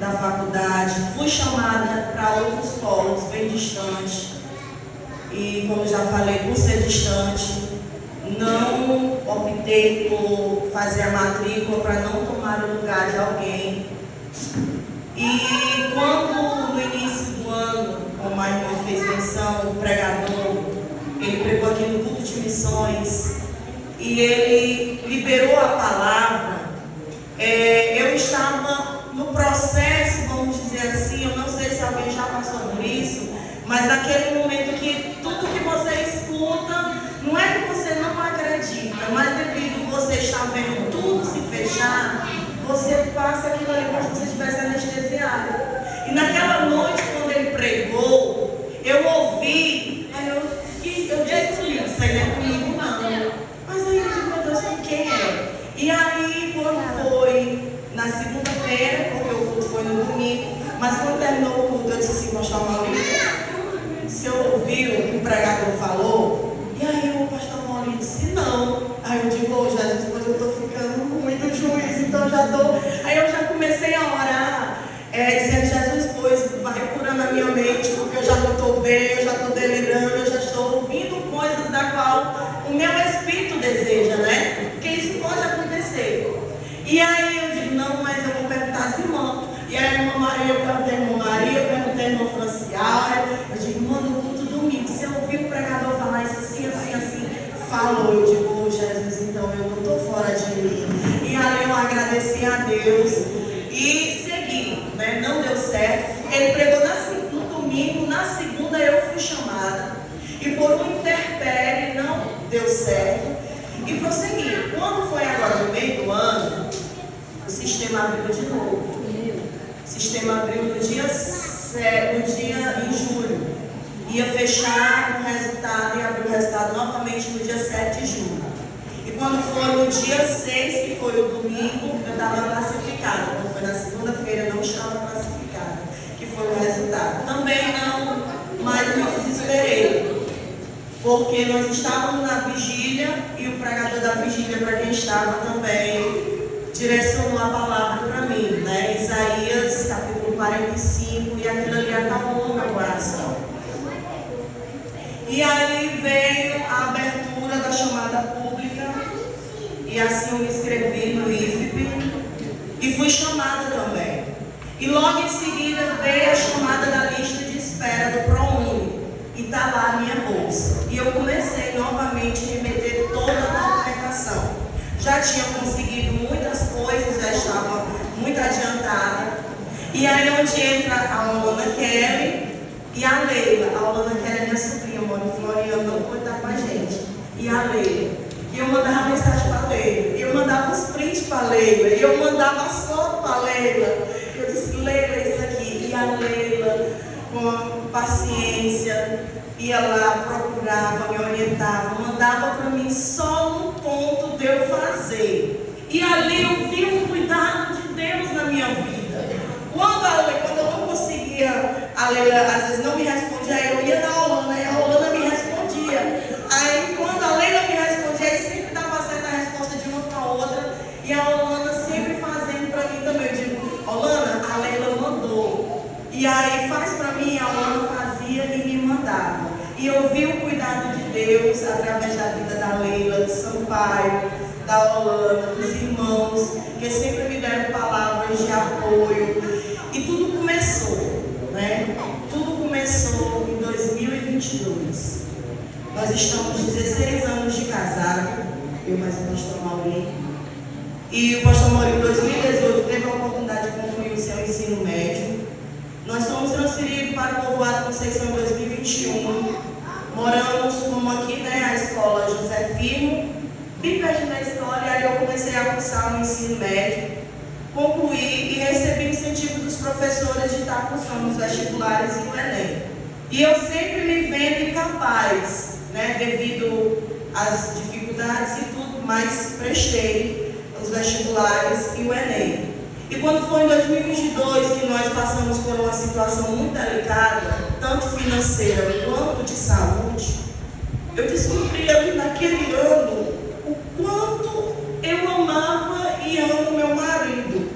da faculdade, fui chamada para outros polos bem distantes. E como já falei, por ser distante, não optei por fazer a matrícula para não tomar o lugar de alguém. E quando no início do ano, como a irmã fez menção, o pregador, ele pregou aqui no culto de missões e ele liberou a palavra, eu estava no processo, vamos dizer assim, eu não sei se alguém já passou por isso, mas naquele momento que tudo que você escuta, não é que você não acredita, mas devido a você estar vendo tudo se fechar, você passa aquilo ali como se você estivesse anestesiado. E naquela noite, quando ele pregou, eu ouvi, aí eu disse, isso aí não é comigo não. Mas aí eu digo, meu Deus, com quem é? E aí, quando foi na segunda-feira, porque o culto foi no domingo, mas quando terminou o culto, eu disse assim, pastor Maurício, se eu ouvi o que o pregador falou, e aí o pastor Maurício disse, não. Aí eu digo, oh, Jesus, depois eu estou ficando com muito juízo, então já estou. Aí eu já comecei a orar, dizendo, Jesus, pois vai curando a minha mente, porque eu já não estou bem, eu já estou delirando, eu já estou ouvindo coisas da qual o meu espírito deseja, né? Porque isso pode acontecer. E aí eu digo, não, mas eu vou perguntar às irmãs. E aí a irmã Maria, eu perguntei a irmã Maria, eu perguntei a irmã Francial, eu digo, mano, no culto domingo, se eu ouvir o pregador falar isso assim, assim, assim, falou, eu digo, oh, Jesus, então eu não estou fora de mim. E ali eu agradeci a Deus e segui, né? Não deu certo. Ele pregou no domingo, na segunda eu fui chamada. E por um interpério não deu certo. E prossegui. Quando foi agora no meio do ano, o sistema abriu de novo. O sistema abriu no dia em julho. Ia fechar o resultado e abrir o resultado novamente no dia 7 de julho. E quando foi no dia 6, que foi o domingo, eu estava classificada. Quando foi na segunda-feira, eu não estava classificada, que foi o resultado. Também não, mas me desesperei. Porque nós estávamos na vigília e o pregador da vigília, para quem estava também, direcionou a palavra para mim, né? Isaías capítulo 45, e aquilo ali acalmou meu coração. E aí veio a abertura da chamada pública, e assim eu me inscrevi no IFP e fui chamada também. E logo em seguida veio a chamada da lista de espera do ProUni, e está lá a minha bolsa. E eu comecei novamente a remeter toda a documentação. Já tinha conseguido muitas coisas, já estava muito adiantada. E aí onde entra a Alana Kelly e a Leila. A Alana Kelly é minha sobrinha, mora em Floriano, não pode estar com a gente. E a Leila. E eu mandava mensagem para a Leila. E eu mandava os prints para a Leila. E eu mandava as fotos para a Leila. Eu disse, Leila, isso aqui. E a Leila, com paciência, ia lá, procurava, me orientava, mandava para mim só um ponto de eu fazer. E ali eu vi um cuidado de Deus na minha vida. Quando eu não conseguia, a Leila às vezes não me respondia, aí eu ia na Holanda, e a Holanda me respondia. Aí quando a Leila me respondia, aí sempre dava certa a resposta de uma para outra, e a Holanda sempre fazendo para mim também. Eu digo, Holanda, a Leila mandou. E aí faz para mim, a Holanda fazia e me mandava. E eu vi o cuidado de Deus através da vida da Leila, do Sampaio, da Holanda, dos irmãos, que sempre me deram palavras de apoio. E tudo começou, né? Tudo começou em 2022. Nós estamos 16 anos de casado, eu mais o pastor Maurício. E o pastor Maurício, em 2018, teve a oportunidade de concluir o seu ensino médio. Nós fomos transferidos para o povoado Conceição em 2021. Moramos como aqui, né, a escola José Firmo, bem perto da escola, e aí eu comecei a cursar o ensino médio, concluí e recebi o incentivo dos professores de estar cursando os vestibulares e o Enem. E eu sempre me vendo incapaz, né, devido às dificuldades e tudo, mas prestei os vestibulares e o Enem. E quando foi em 2022 que nós passamos por uma situação muito delicada, tanto financeira quanto de saúde, eu descobri ali naquele ano o quanto eu amava e amo meu marido.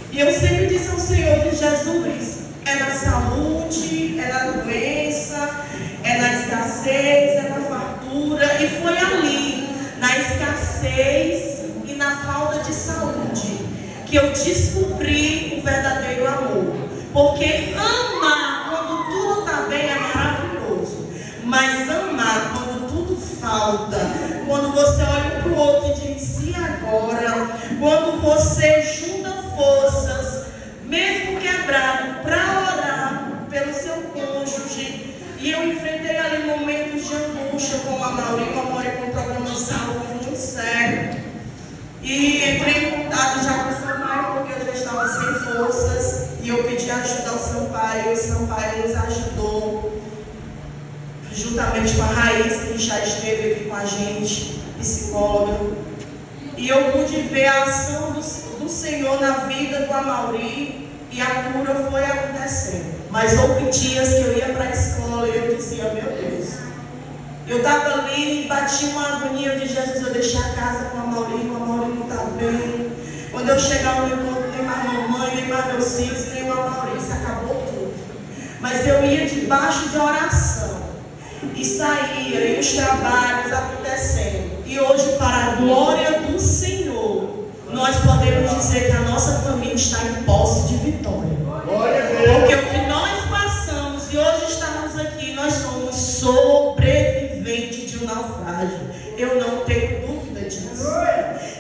E eu sempre disse ao Senhor, Jesus, Jesus é na saúde, é na doença, é na escassez, é na fartura. E foi ali, na escassez e na falta de saúde, que eu descobri o verdadeiro amor. Porque amar quando tudo está bem é maravilhoso, mas amar quando tudo falta, quando você olha para o outro e diz, e agora? Quando você junta forças, mesmo quebrado, para orar pelo seu cônjuge. E eu enfrentei ali momentos de angústia com a Mauri, com um problema de saúde muito sério. E entrei em contato já com o Sampaio, porque eu já estava sem forças. E eu pedi ajuda ao Sampaio, e o Sampaio nos ajudou, juntamente com a Raíssa, que já esteve aqui com a gente, psicóloga. E eu pude ver a ação do Senhor na vida do Amauri, e a cura foi acontecendo. Mas houve dias que eu ia para a escola e eu dizia, meu Deus, eu estava ali e batia uma agonia de Jesus, eu deixei a casa com a Amauri não está bem. Quando eu chegava no encontro, nem mais mamãe, nem mais meus filhos, nem o Amauri, isso acabou tudo. Mas eu ia debaixo de oração, e saía, e os trabalhos acontecendo. E hoje, para a glória do Senhor, nós podemos dizer que a nossa família está em posse de vitória. Porque o que nós passamos e hoje estamos aqui, nós somos sobreviventes de um naufrágio. Eu não tenho dúvida disso.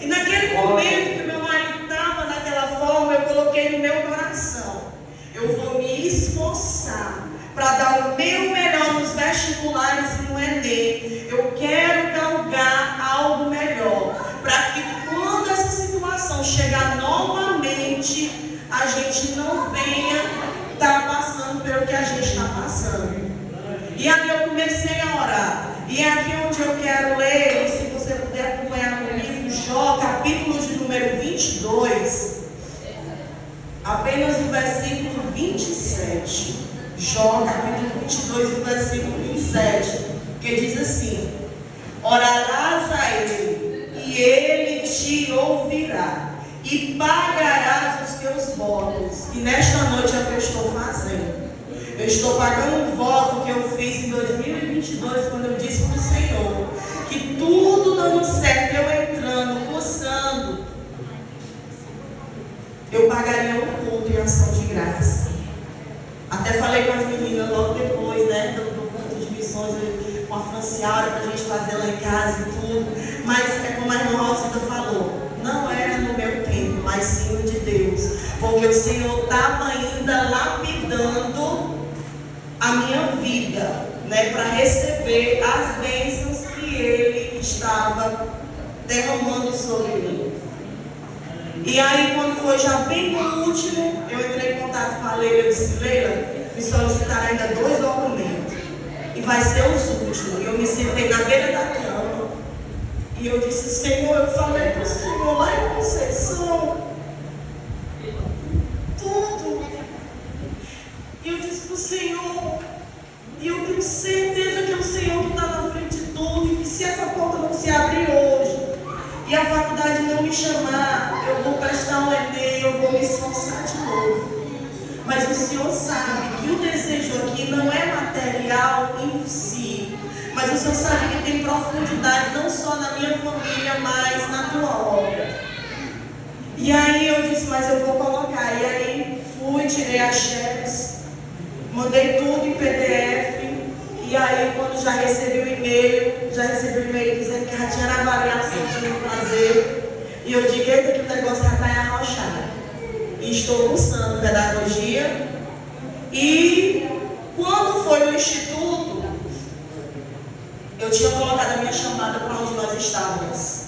E naquele momento que meu marido estava naquela forma, eu coloquei no meu coração, eu vou me esforçar para dar o meu melhor nos vestibulares e no Enem. Eu quero galgar algo melhor, para que quando essa situação chegar novamente, a gente não venha estar passando pelo que a gente está passando. E aí eu comecei a orar. E é aqui onde eu quero ler, e se você puder acompanhar comigo, Jó, capítulo de número 22, apenas o versículo 27. Jó, capítulo 22, o versículo 27, que diz assim: orarás a ele, e ele te ouvirá, e pagarás os teus votos. E nesta noite é o que eu estou fazendo. Eu estou pagando um voto que eu fiz em 2022, quando eu disse para o Senhor que tudo dando certo, eu entrando, cursando, eu pagaria um culto em ação de graça. Até falei com as meninas logo depois, né, do culto de missões, com a Franciara, para a gente fazer lá em casa e tudo. Mas é como a irmã Rosita falou, não era no meu tempo, mas sim no de Deus. Porque o Senhor estava ainda lapidando a minha vida, né, para receber as bênçãos que Ele estava derramando sobre mim. E aí, quando foi já bem no último, eu entrei em contato com a Leila e disse, Leila, me solicitaram ainda 2 documentos. E vai ser os últimos. E eu me sentei na beira da cama. E eu disse, Senhor, eu falei para o Senhor lá em Conceição, tudo. E eu disse para o Senhor, e eu tenho certeza que é o Senhor que está na frente de tudo. E que se essa porta não se abrir hoje, e a faculdade não me chamar, eu vou prestar um Enem, eu vou me esforçar de novo. Mas o Senhor sabe que o desejo aqui não é material em si, mas o Senhor sabe que tem profundidade não só na minha família, mas na tua obra. E aí eu disse, mas eu vou colocar. E aí fui, tirei as cheques, mandei tudo em PDF. E aí, quando já recebi o e-mail dizendo que já tinha a avaliação que eu ia fazer. E eu digo, eita, que o negócio já está arrochado. E estou cursando pedagogia. E quando foi no instituto, eu tinha colocado a minha chamada para onde nós estávamos.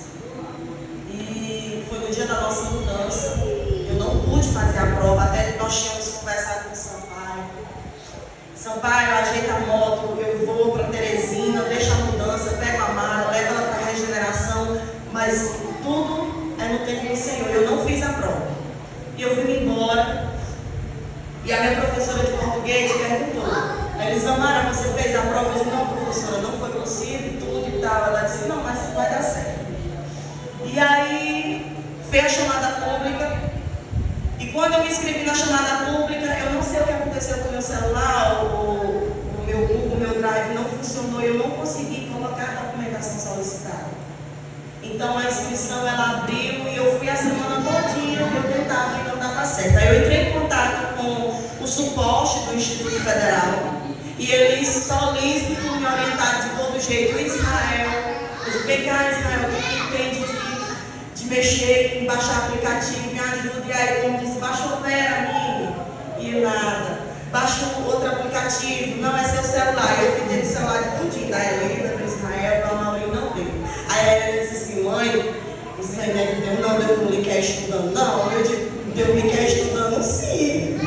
E foi no dia da nossa mudança. Eu não pude fazer a prova, até nós tínhamos conversado com o Sampaio. Sampaio, ajeita a moto, eu vou para Teresina, deixa a mudança, pego a mala, levo ela para a regeneração, mas tudo é no tempo do Senhor. Eu não fiz a prova. E eu vim embora, e a minha professora de português perguntou, Elisamara, você fez a prova? Eu disse, não, professora, não foi possível, tudo e tal. Ela disse, não, mas vai dar certo. E aí, fez a chamada pública, e quando eu me inscrevi na chamada pública, eu não sei o que aconteceu com o meu celular, o meu Google, o meu Drive não funcionou, eu não consegui colocar a documentação solicitada. Então a inscrição ela abriu e eu fui a semana todinha, eu tentava e não dava certo. Aí eu entrei em contato com o suporte do Instituto Federal e eles solicitam me orientar de todo jeito. Israel, eu disse, vem cá Israel, tu entende de mexer, em baixar aplicativo, me ajuda. E aí como disse, baixa o Opera, amiga, e nada. Baixa outro aplicativo, não é seu celular. Eu pedi o celular de tudinho, da Helena, do Israel, para a Maureen não deu. Aí a Helena disse assim, mãe, isso aí não é de Deus, não, Deus não lhe quer estudando, não. Eu digo, Deus me quer estudando sim.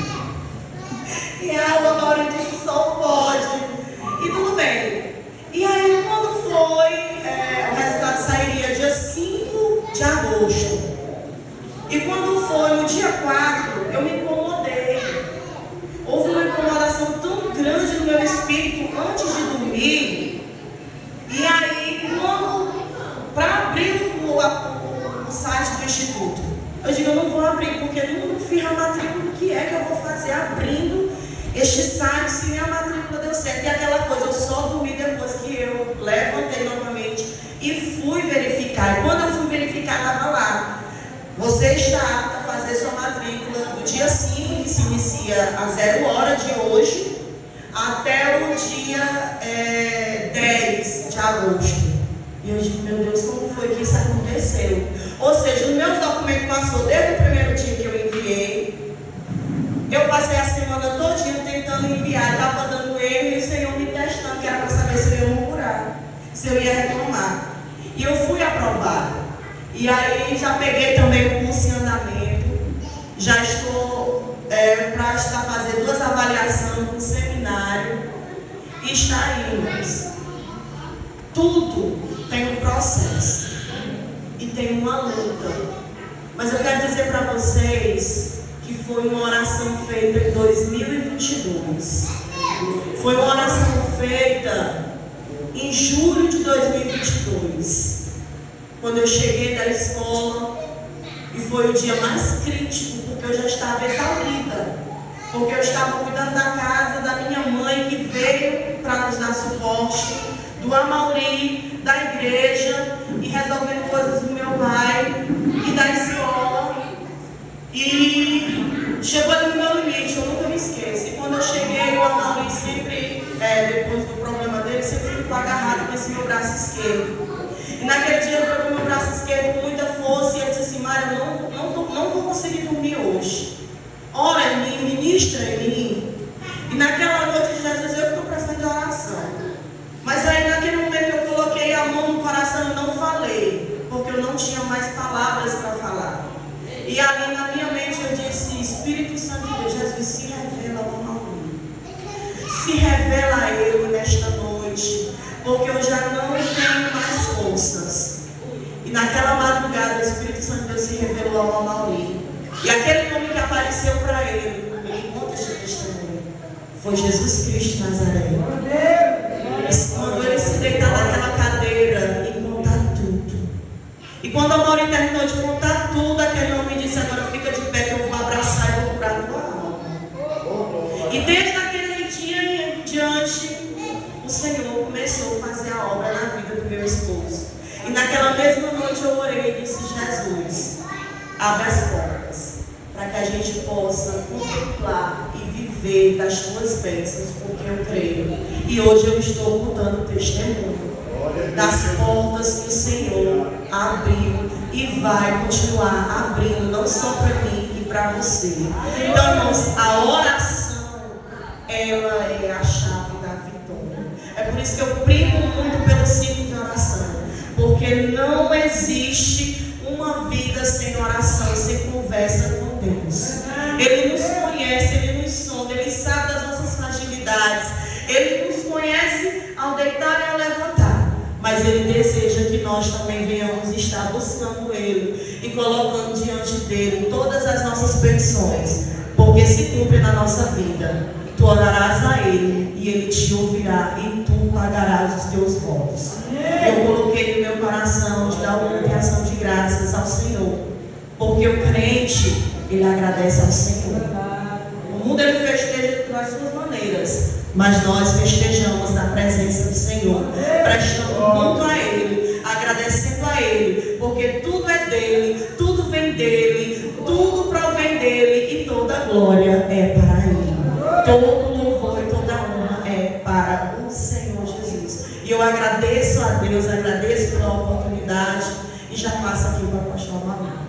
E a Maureen disse, só pode. E tudo bem. E aí quando foi, o resultado sairia dia 5 de agosto. E quando foi no dia 4, eu me incomodei. Houve uma incomodação tão grande no meu espírito antes de dormir. E aí, para abrir o site do Instituto, eu digo, eu não vou abrir, porque eu não fiz a matrícula. O que é que eu vou fazer abrindo este site se minha matrícula deu certo? E aquela coisa, eu só dormi depois que eu levantei novamente e fui verificar. E quando eu fui verificar, estava lá. Você está apta a fazer sua matrícula do dia 5, que se inicia às 0 horas de hoje, até o dia 10 de agosto. E eu digo, meu Deus, como foi que isso aconteceu? Ou seja, os meus documentos passou desde o primeiro dia que eu enviei. Eu passei a semana todinha tentando enviar, estava dando erro e o Senhor me testando, que era para saber se eu ia murmurar, se eu ia reclamar. E eu fui aprovada. E aí já peguei também o curso em andamento, já estou para fazer 2 avaliações no seminário e está indo. Tudo tem um processo e tem uma luta. Mas eu quero dizer para vocês que foi uma oração feita em 2022. Foi uma oração feita em julho de 2022. Quando eu cheguei da escola, e foi o dia mais crítico, porque eu já estava exaurida, porque eu estava cuidando da casa da minha mãe, que veio para nos dar suporte, do Amauri, da igreja, e resolvendo coisas do meu pai, e da escola, e chegou no meu limite, eu nunca me esqueço. E quando eu cheguei, o Amauri sempre, depois do problema dele, sempre ficou agarrado com esse meu braço esquerdo. E naquele dia eu peguei meu braço esquerdo com muita força e eu disse assim, Mário, não vou conseguir dormir hoje. Ora em mim, ministra em mim. E naquela noite, Jesus, eu estou precisando de oração. Mas aí naquele momento eu coloquei a mão no coração e não falei, porque eu não tinha mais palavras para falar. E ali na minha mente eu disse, Espírito Santo de Deus, Jesus, se revela ao Mauri. Se revela a ele nesta noite, porque eu já não tenho mais forças. E naquela madrugada o Espírito Santo de Deus se revelou ao Amauri. E aquele nome que apareceu para ele conta este testemunho, foi Jesus Cristo Nazareno. Quando ele se deitar naquela cadeira e contar tudo. E quando o Amauri terminou de contar tudo, aquele homem disse, agora fica de pé que eu vou abraçar e vou curar a tua alma. E desde aquele dia em diante, o Senhor começou a fazer a obra na vida do meu esposo. E naquela mesma noite eu orei e disse, Jesus, abre as portas, para que a gente possa contemplar e viver das tuas bênçãos, porque eu creio. E hoje eu estou contando testemunho das portas que o Senhor abriu e vai continuar abrindo, não só para mim e para você. Então, irmãos, a oração, ela é a chave da vitória. É por isso que eu primo muito pelo ciclo de oração, porque não existe uma vida sem oração, sem conversa com Deus. Ele nos conhece, Ele nos sonda, Ele sabe das nossas fragilidades, Ele nos conhece ao deitar e ao levantar, mas Ele deseja que nós também venhamos estar buscando Ele e colocando diante dEle todas as nossas petições, porque se cumpre na nossa vida. Tu orarás a Ele e Ele te ouvirá e tu pagarás os teus votos. Eu coloquei no meu coração de dar uma ação de graças ao Senhor, porque o crente, ele agradece ao Senhor. O mundo ele festeja das suas maneiras, mas nós festejamos na presença do Senhor, prestando culto a Ele, agradecendo a Ele, porque tudo é dele, tudo vem dele, tudo provém dele e toda glória é para Ele. Todo louvor e toda honra é para o Senhor Jesus. E eu agradeço a Deus, agradeço pela oportunidade e já passo aqui para o pastor Amado.